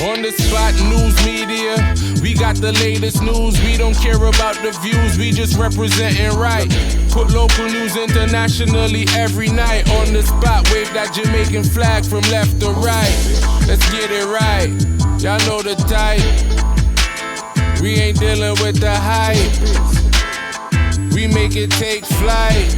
On the spot news media, we got the latest news. We don't care about the views, we just representing right. Put local news internationally every night. On the spot, wave that Jamaican flag from left to right. Let's get it right, y'all know the type. We ain't dealing with the hype, we make it take flight.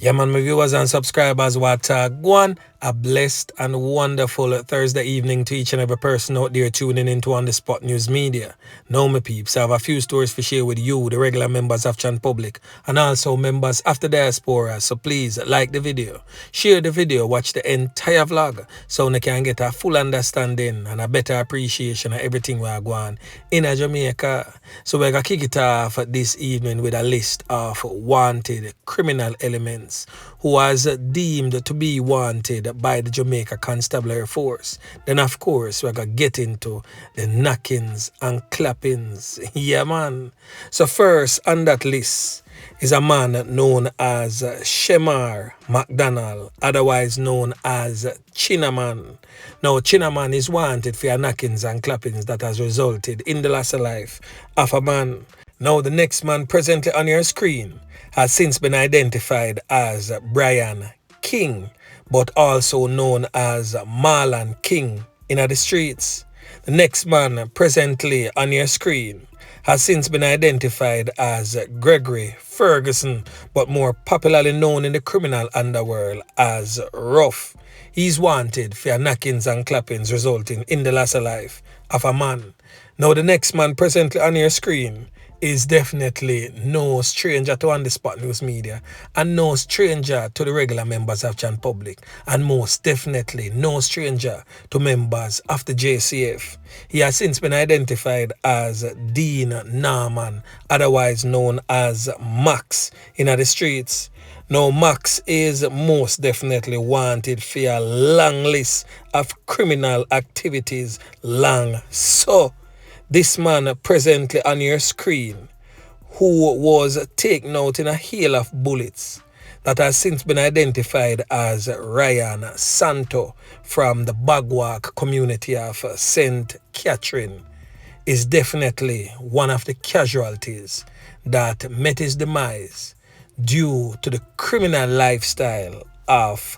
Yeah, man, my viewers and subscribers, what go on. A blessed and wonderful Thursday evening to each and every person out there tuning into On The Spot News Media. Now, my peeps, I have a few stories to share with you, the regular members of Chan Public, and also members of the diaspora. So please like the video, share the video, watch the entire vlog, so you can get a full understanding and a better appreciation of everything we are going in Jamaica. So we're going to kick it off this evening with a list of wanted criminal elements who was deemed to be wanted by the Jamaica Constabulary Force. Then, of course, we're going to get into the knockings and clappings. Yeah, man. So first on that list is a man known as Shemar McDonald, otherwise known as Chinaman. Now, Chinaman is wanted for knockings and clappings that has resulted in the loss of life of a man. Now, the next man presently on your screen has since been identified as Brian King, but also known as Marlon King in the streets. The next man presently on your screen has since been identified as Gregory Ferguson, but more popularly known in the criminal underworld as Ruff. He's wanted for knockings and clappings resulting in the loss of life of a man. Now, the next man presently on your screen is definitely no stranger to On The Spot News Media, and no stranger to the regular members of Chan Public, and most definitely no stranger to members of the JCF. He has since been identified as Dean Norman, otherwise known as Max, in the streets. Now, Max is most definitely wanted for a long list of criminal activities. So this man presently on your screen, who was taken out in a hail of bullets, that has since been identified as Ryan Santo from the Bagwalk community of St. Catherine, is definitely one of the casualties that met his demise due to the criminal lifestyle of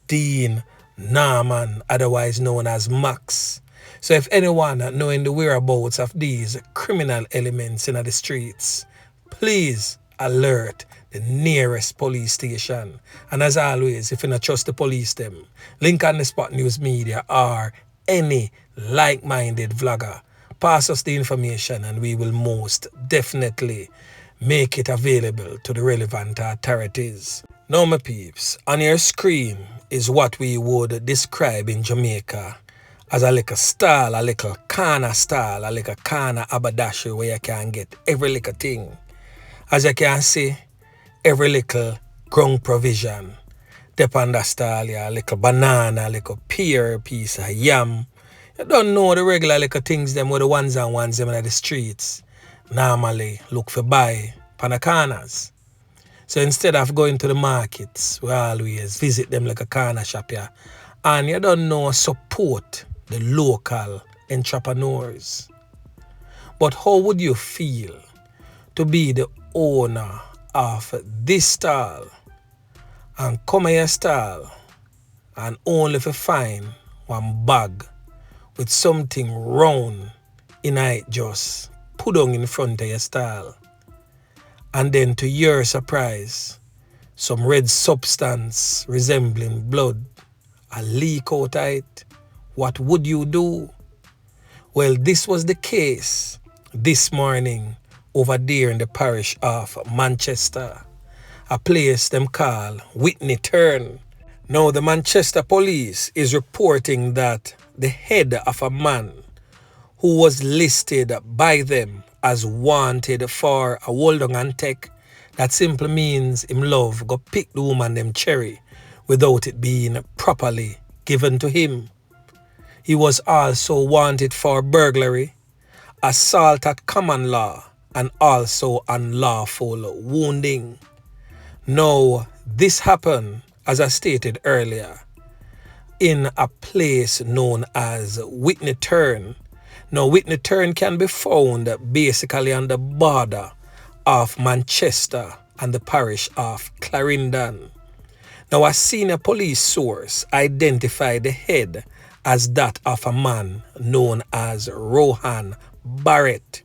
Dean Norman, otherwise known as Max. So if anyone knowing the whereabouts of these criminal elements in the streets, please alert the nearest police station. And as always, if you don't trust the police them, link On The Spot News Media or any like-minded vlogger, pass us the information and we will most definitely make it available to the relevant authorities. Now, my peeps, on your screen is what we would describe in Jamaica as a little stall, a little corner stall, a little corner haberdashery where you can get every little thing. As you can see, every little ground provision. Depend the stall, a little banana, a little pear, piece of yam. You don't know the regular little things them with the ones and ones them in the streets. Normally look for buy pan the corners. So instead of going to the markets, we always visit them like a corner shop here. And you don't know support the local entrepreneurs. But how would you feel to be the owner of this stall and come in your stall and only to find one bag with something round in it just put on in front of your stall, and then to your surprise some red substance resembling blood a leak out of it? What would you do? Well, this was the case this morning over there in the parish of Manchester, a place them call Whitney Turn. Now, the Manchester police is reporting that the head of a man who was listed by them as wanted for a hold on and take, that simply means him love go pick the woman them cherry without it being properly given to him. He was also wanted for burglary, assault at common law, and also unlawful wounding. Now, this happened, as I stated earlier, in a place known as Whitney Turn. Now, Whitney Turn can be found basically on the border of Manchester and the parish of Clarendon. Now, a senior police source identified the head as that of a man known as Rohan Barrett,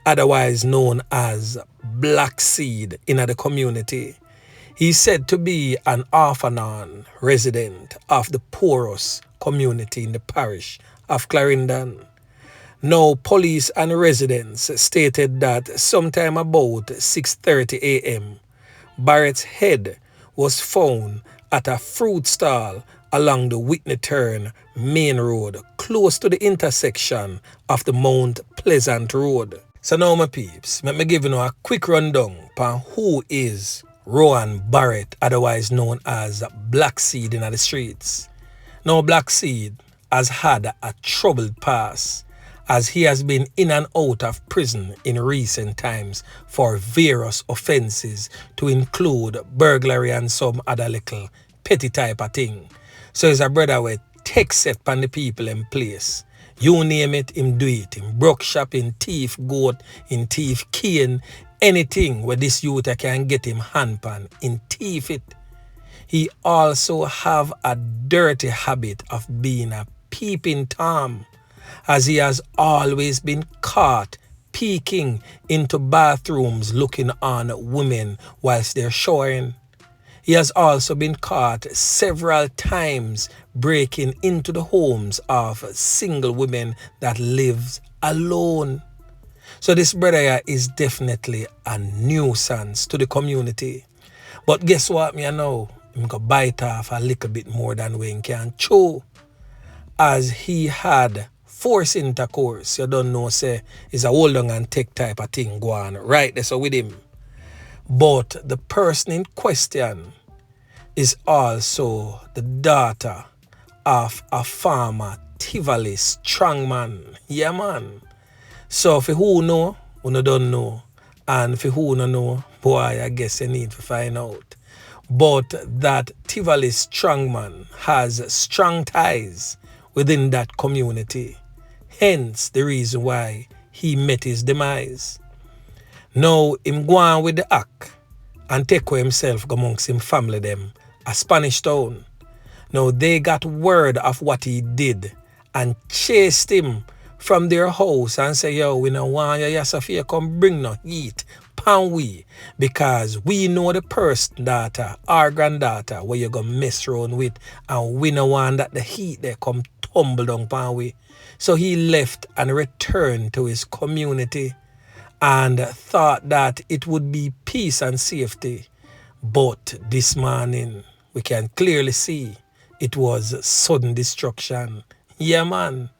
otherwise known as Black Seed in the community. He's said to be an off-and-on resident of the poorest community in the parish of Clarendon. Now, police and residents stated that sometime about 6:30 a.m., Barrett's head was found at a fruit stall along the Whitney Turn main road, close to the intersection of the Mount Pleasant Road. So now, my peeps, let me give you a quick rundown on who is Rohan Barrett, otherwise known as Black Seed in the streets. Now, Black Seed has had a troubled past, as he has been in and out of prison in recent times for various offences, to include burglary and some other little petty type of thing. So he's a brother with tech set on the people in place. You name it, him do it. Him broke shop, in thief goat, in thief cane, anything where this youth can get him hand pan, in thief it. He also have a dirty habit of being a peeping Tom, as he has always been caught peeking into bathrooms looking on women whilst they're showering. He has also been caught several times breaking into the homes of single women that lives alone. So this brother here is definitely a nuisance to the community. But guess what, me know? I'm going to bite off a little bit more than we can chew, as he had forced intercourse. You don't know, say, it's a hold on and take type of thing going on right there so with him. But the person in question is also the daughter of a farmer, Tivoli Strongman. Yeah, man. So for who know, who don't know. And for who no know, boy, I guess you need to find out. But that Tivoli Strongman has strong ties within that community. Hence the reason why he met his demise. Now him go on with the act and take away himself amongst him family them a Spanish town. Now they got word of what he did and chased him from their house and say, yo, we don't want you, Sophia, come bring no heat pan we, because we know the person daughter, our granddaughter, where you gonna mess around with, and we don't want that the heat there come tumble down pan we. So he left and returned to his community and thought that it would be peace and safety. But this morning, we can clearly see it was sudden destruction. Yeah, man.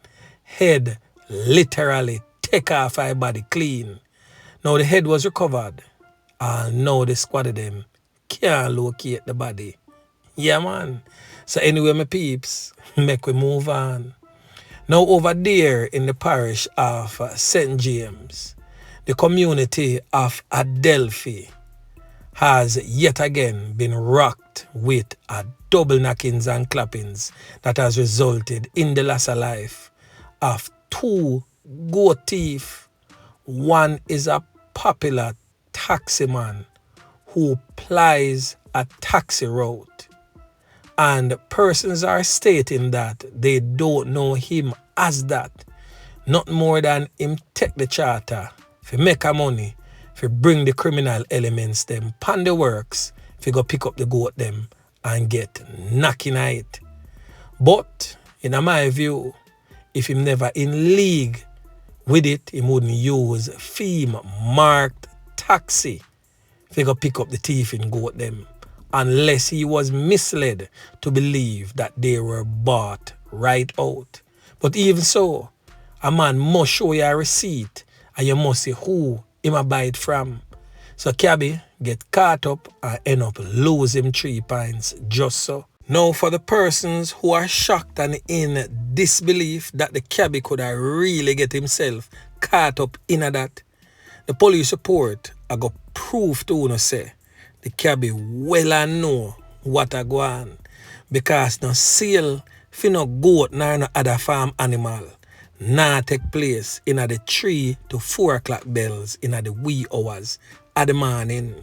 Head literally take off our body clean. Now the head was recovered, and now the squad of them can't locate the body. Yeah, man. So anyway, my peeps, make we move on. Now over there in the parish of St. James, the community of Adelfi has yet again been rocked with a double knockings and clappings that has resulted in the loss of life of two goat thieves. One is a popular taxi man who plies a taxi route, and persons are stating that they don't know him as that. Not more than him take the charter for make a money, for bring the criminal elements them pan the works, for go pick up the goat them and get knocking at it. But in my view, if him never in league with it, he wouldn't use theme marked taxi for go pick up the thief and goat them, unless he was misled to believe that they were bought right out. But even so, a man must show you a receipt and you must see who him a buy it from. So cabby get caught up and end up losing 3 points just so. Now for the persons who are shocked and in disbelief that the cabby could have really get himself caught up in that, the police report I got proof to you say the cabby well and know what I go on, because no seal fi no goat nor no other farm animal nah take place in the 3 to 4 o'clock bells in the wee hours of the morning.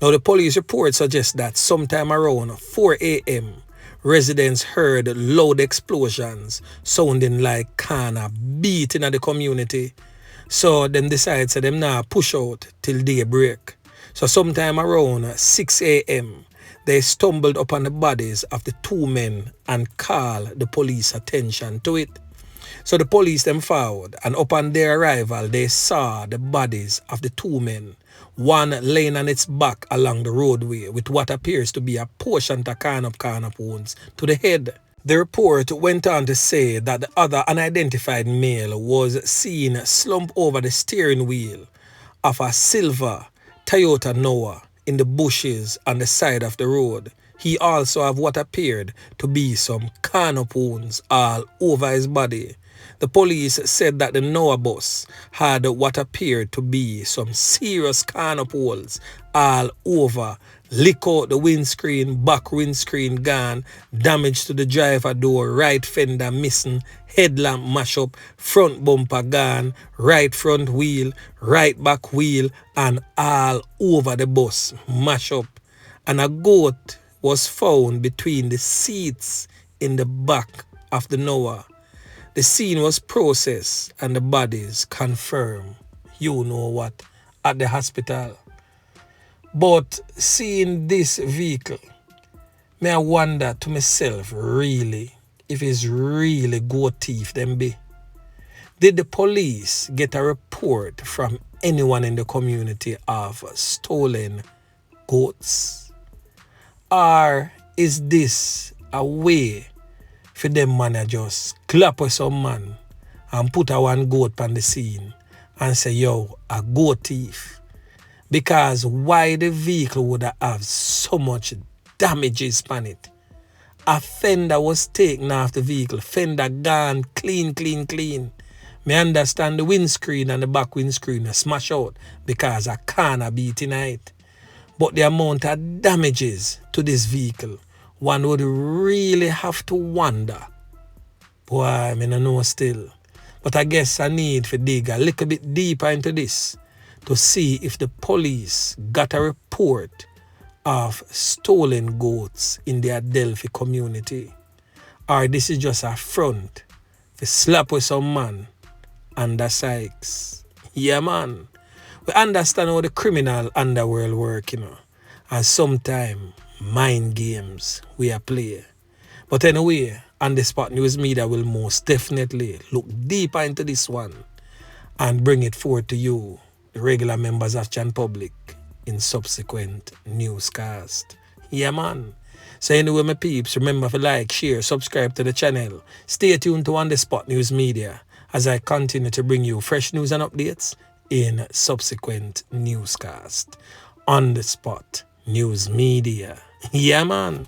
Now the police report suggests that sometime around 4 a.m. residents heard loud explosions sounding like corner beating at the community. So them decide to them now push out till daybreak. So sometime around 6 a.m. they stumbled upon the bodies of the 2 men and called the police attention to it. So the police them forward, and upon their arrival they saw the bodies of the 2 men, one laying on its back along the roadway with what appears to be a portion of corner wounds to the head. The report went on to say that the other unidentified male was seen slumped over the steering wheel of a silver Toyota Noah in the bushes on the side of the road. He also had what appeared to be some corner wounds all over his body. The police said that the Noah bus had what appeared to be some serious corner holes all over, lick out the windscreen, back windscreen gone, damage to the driver door, right fender missing, headlamp mash up, front bumper gone, right front wheel, right back wheel, and all over the bus mash up. And a goat was found between the seats in the back of the Noah. The scene was processed and the bodies confirmed, you know what, at the hospital. But seeing this vehicle, may I wonder to myself really if it's really goat thief them be. Did the police get a report from anyone in the community of stolen goats? Or is this a way for them man to just clap with some man and put a one goat on the scene and say, yo, a goat thief? Because why the vehicle would have so much damages on it? A fender was taken off the vehicle, fender gone clean. Me understand the windscreen and the back windscreen are smash out because a corner beat in it. But the amount of damages to this vehicle, one would really have to wonder. Boy, I don't know still. But I guess I need to dig a little bit deeper into this to see if the police got a report of stolen goats in the Adelfi community. Or this is just a front to slap with some man under Sykes. Yeah, man. We understand how the criminal underworld work, you know. And sometimes mind games we are play. But anyway, On the Spot News Media will most definitely look deeper into this one and bring it forward to you, the regular members of Chan Public, in subsequent newscast. Yeah, man. So anyway, my peeps, remember to like, share, subscribe to the channel. Stay tuned to On the Spot News Media as I continue to bring you fresh news and updates in subsequent newscast. On the Spot News Media. Yeah, man.